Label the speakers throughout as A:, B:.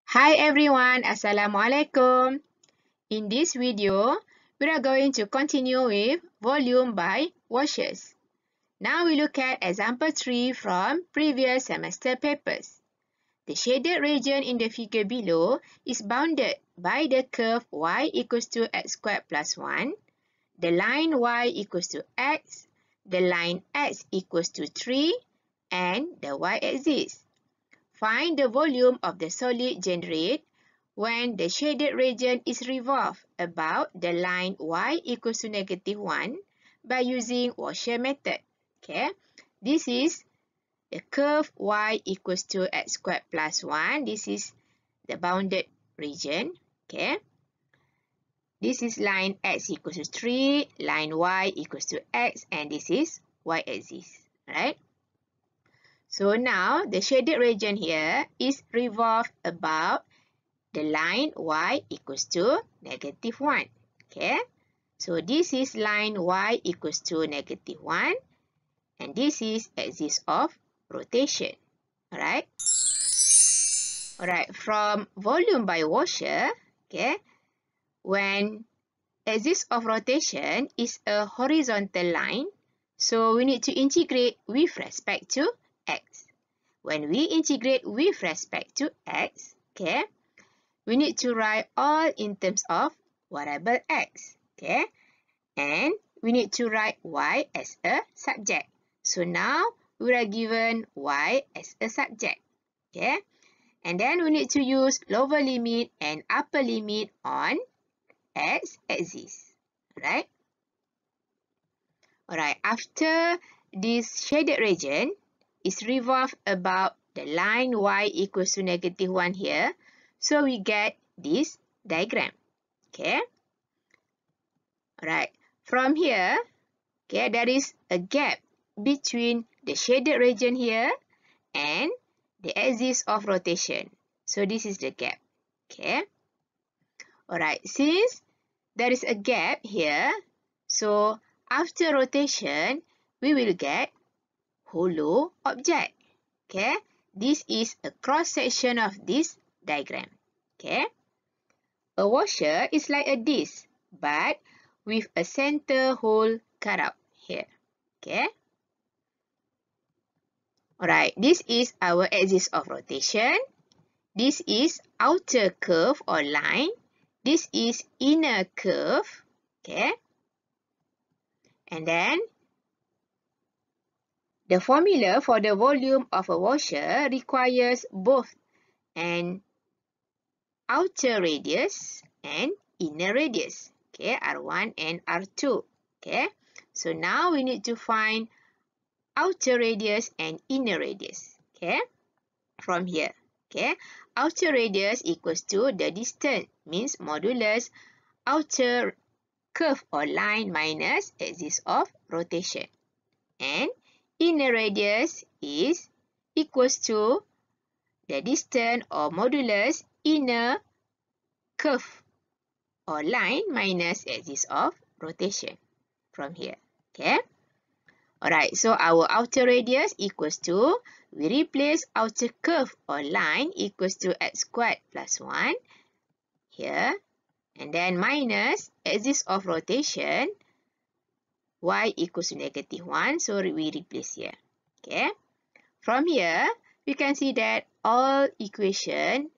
A: Hi everyone, Assalamualaikum. In this video, we are going to continue with volume by washes. Now we look at example 3 from previous semester papers. The shaded region in the figure below is bounded by the curve y equals to x squared plus 1, the line y equals to x, the line x equals to 3, and the y-axis. Find the volume of the solid generated when the shaded region is revolved about the line y equals to -1 by using washer method. Okay, this is the curve y equals to x squared plus 1. This is the bounded region. Okay, this is line x equals to 3, line y equals to x, and this is y-axis. Right? So now the shaded region here is revolved about the line y equals to -1. Okay, so this is line y equals to -1, and this is axis of rotation. Alright. Alright, from volume by washer, okay, when axis of rotation is a horizontal line, so we need to integrate with respect to x. When we integrate with respect to x, okay, we need to write all in terms of variable x, okay, and we need to write y as a subject. So now we are given y as a subject, okay, and then we need to use lower limit and upper limit on x axis, right? Alright, after this shaded region is revolved about the line y equals to -1 here, so we get this diagram. Okay. Alright. From here, okay, there is a gap between the shaded region here and the axis of rotation. So this is the gap. Okay. Alright. Since there is a gap here, so after rotation, we will get hollow object. Okay. This is a cross section of this diagram. Okay. A washer is like a disc, but with a center hole cut out here. Okay. Alright, this is our axis of rotation. This is outer curve or line. This is inner curve. Okay. And then the formula for the volume of a washer requires both an outer radius and inner radius. Okay, R1 and R2. Okay, so now we need to find outer radius and inner radius. Okay, from here. Okay, outer radius equals to the distance, means modulus outer curve or line minus axis of rotation. And inner radius is equals to the distance or modulus inner curve or line minus axis of rotation from here. Okay. Alright, so our outer radius equals to, we replace outer curve or line equals to x squared plus 1 here, and then minus axis of rotation y equals to -1, so we replace here. Okay. From here, we can see that all equation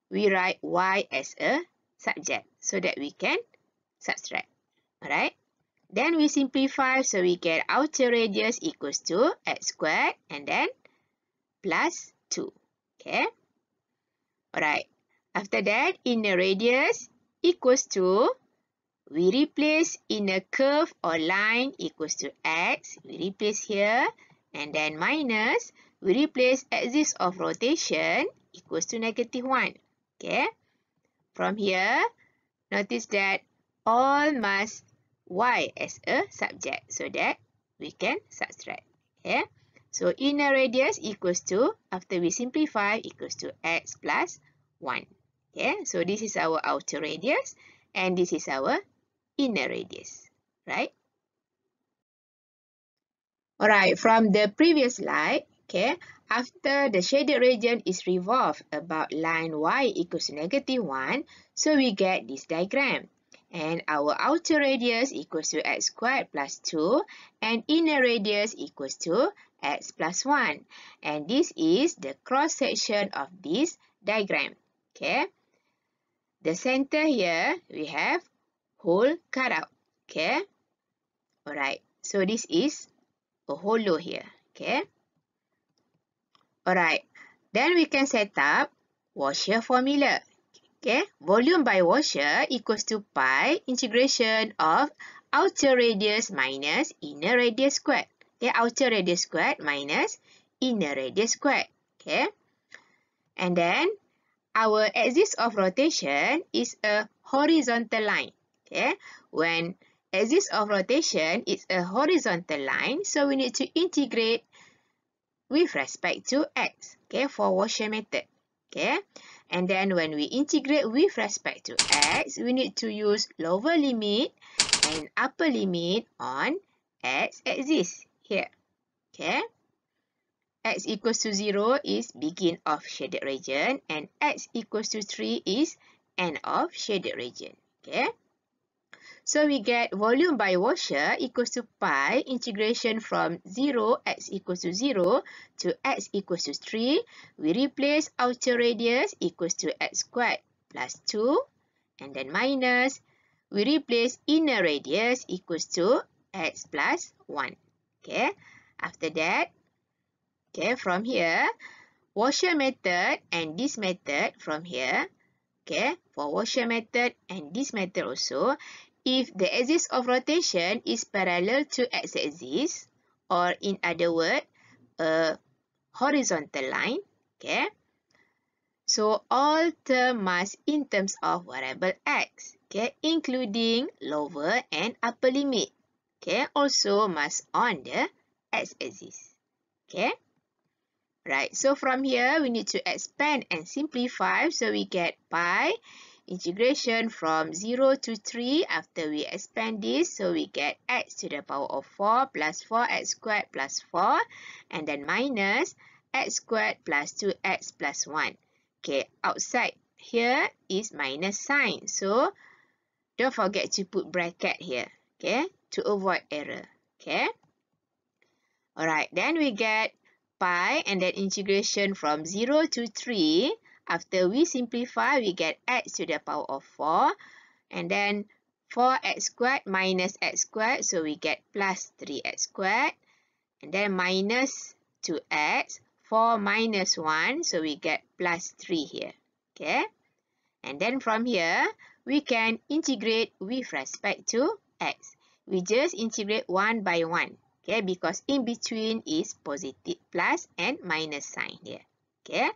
A: we write y as a subject so that we can subtract. Alright. Then we simplify, so we get outer radius equals to x squared and then plus 2. Okay. Alright. After that, inner radius equals to, we replace inner curve or line equals to x. We replace here and then minus, we replace axis of rotation equals to -1. Okay. From here, notice that all must y as a subject so that we can subtract. Okay. So inner radius equals to, after we simplify, equals to x plus 1. Okay. So this is our outer radius and this is our inner radius. Right. Alright, from the previous slide, okay, After the shaded region is revolved about line y equals to -1, so we get this diagram. And our outer radius equals to x squared plus 2 and inner radius equals to x plus 1. And this is the cross section of this diagram. Okay. The center here, we have hole cut out. Okay. Alright. So this is a hollow here. Okay. Alright. Then we can set up washer formula. Okay. Volume by washer equals to pi integration of outer radius minus inner radius squared. Okay. Outer radius squared minus inner radius squared. Okay. And then our axis of rotation is a horizontal line. Okay. When axis of rotation is a horizontal line, so we need to integrate with respect to x. Okay, for washer method. Okay. And then when we integrate with respect to x, we need to use lower limit and upper limit on x-axis here. Okay. X equals to 0 is begin of shaded region and x equals to 3 is end of shaded region. Okay. So we get volume by washer equals to pi integration from 0 x equals to 0 to x equals to 3. We replace outer radius equals to x squared plus 2 and then minus. We replace inner radius equals to x plus 1. Okay. After that, okay, from here, washer method and this method from here. Okay, for washer method and this method also, if the axis of rotation is parallel to x-axis, or in other words, a horizontal line, okay, so all term must in terms of variable x, okay, including lower and upper limit, okay, also must on the x-axis, okay. Right, so from here, we need to expand and simplify, so we get pi integration from 0 to 3 after we expand this, so we get x to the power of 4 plus 4x squared plus 4 and then minus x squared plus 2x plus 1. Okay, outside here is minus sign, so don't forget to put bracket here, okay, to avoid error. Okay. Alright, then we get pi and then integration from 0 to 3. After we simplify, we get x to the power of 4 and then 4x squared minus x squared, so we get plus 3x squared and then minus 2x, 4 minus 1, so we get plus 3 here. Okay, and then from here, we can integrate with respect to x. We just integrate one by one. Okay, because in between is positive plus and minus sign here. Okay.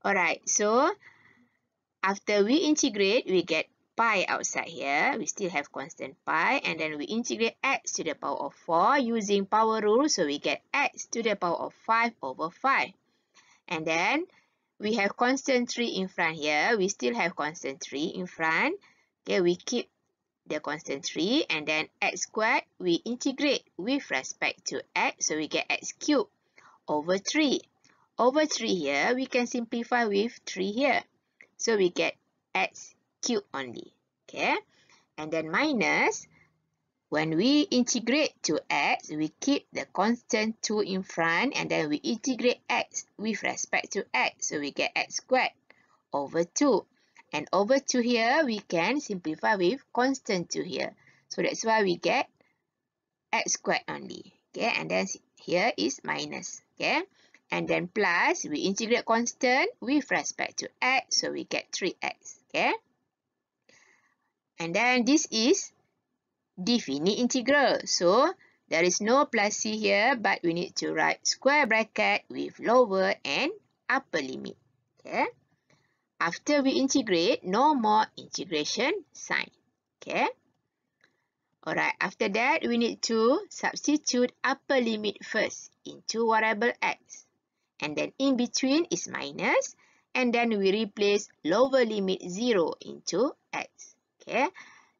A: Alright, so after we integrate, we get pi outside here. We still have constant pi and then we integrate x to the power of 4 using power rule. So we get x to the power of 5 over 5. And then we have constant 3 in front here. We still have constant 3 in front. Okay, we keep the constant 3 and then x squared we integrate with respect to x, so we get x cubed over 3. Over 3 here we can simplify with 3 here, so we get x cubed only. Okay, and then minus, when we integrate to x, we keep the constant 2 in front and then we integrate x with respect to x, so we get x squared over 2. And over 2 here, we can simplify with constant 2 here. So that's why we get x squared only. Okay, and then here is minus. Okay, and then plus, we integrate constant with respect to x, so we get 3x. Okay, and then this is definite integral. So there is no plus c here, but we need to write square bracket with lower and upper limit. Okay. After we integrate, no more integration sign. Okay. Alright, after that, we need to substitute upper limit first into variable x. And then in between is minus. And then we replace lower limit 0 into x. Okay.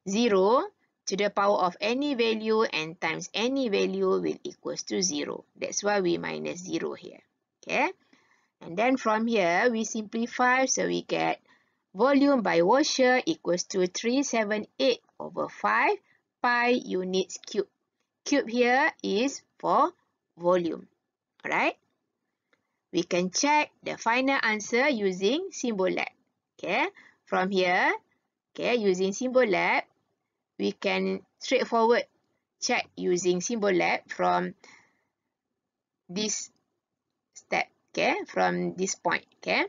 A: 0 to the power of any value and times any value will equals to 0. That's why we minus 0 here. Okay. And then from here, we simplify, so we get volume by washer equals to 378 over 5 pi units cube. Cube here is for volume. Alright. We can check the final answer using Symbolab. Okay. From here, okay, using Symbolab, we can straightforward check using Symbolab from this step. Okay, from this point. Okay.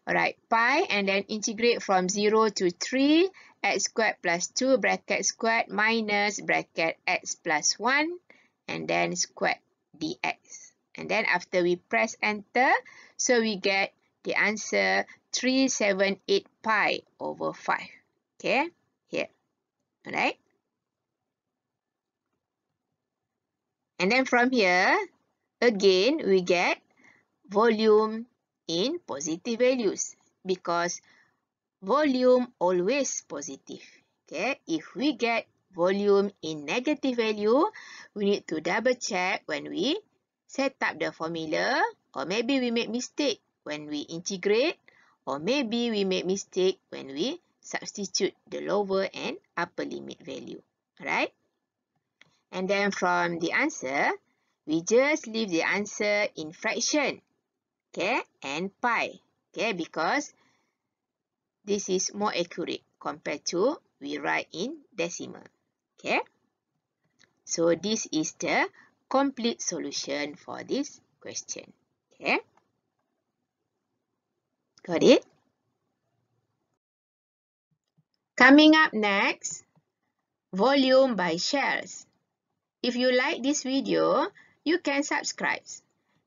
A: Alright, pi and then integrate from 0 to 3 x squared plus 2 bracket squared minus bracket x plus 1 and then squared dx. And then after we press enter, so we get the answer 378 pi over 5. Okay, here. Alright. And then from here, again, we get volume in positive values because volume always positive. Okay, if we get volume in negative value, we need to double check when we set up the formula, or maybe we make mistake when we integrate, or maybe we make mistake when we substitute the lower and upper limit value. Alright? And then from the answer, we just leave the answer in fraction. Okay, and pi. Okay, because this is more accurate compared to we write in decimal. Okay, so this is the complete solution for this question. Okay, got it? Coming up next, volume by shares. If you like this video, you can subscribe.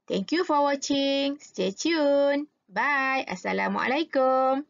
A: Thank you for watching. Stay tuned. Bye. Assalamualaikum.